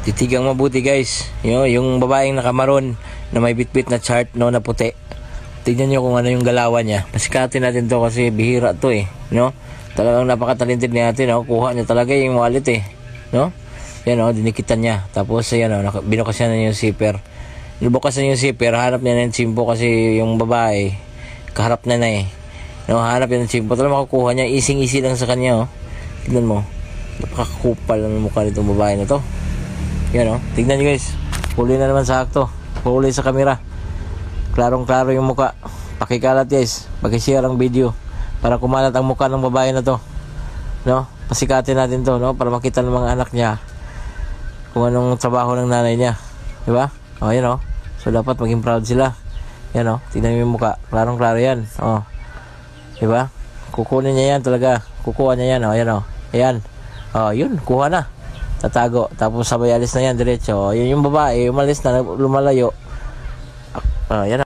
Titigang mabuti guys. Yung babaeng nakamaroon na may bitbit na chart no, na puti. Tignan nyo kung ano yung galawan niya. Pasikatin natin to kasi bihira to eh. No? Talagang napaka-talented ni ate. No? Kuha niya talaga yung wallet eh. No? Yan o, dinikitan niya. Tapos yan o, binukas niya na yung zipper. Nibukas na yung zipper, hanap niya na yung simpo kasi yung babae, kaharap na eh. No, hanap niya ng simpo. Talagang makukuha niya. Easy lang sa kanya o. Tignan mo. Napakakupal ng mukha nitong babae na to. Yan o, tignan nyo guys. Huli na naman sakto. Huli sa kamera. Klarong-klaro yung muka. Pakikalat guys. Pakishare ang video para kumalat ang muka ng babae na to. No? Pasikatin natin to, no? Para makita ng mga anak niya kung anong trabaho ng nanay niya. Diba? O, yan o. So, dapat maging proud sila. Yan o. Tignan mo yung muka. Klarong-klaro yan. O. Diba? Kukunin niya yan talaga. Kukuha niya yan. O, yan o. Ayan. O, yun. Kuha na. Tatago. Tapos sabay alis na yan. Diretso. O, yun yung babae. Umalis na. Lumalayo. Yan o.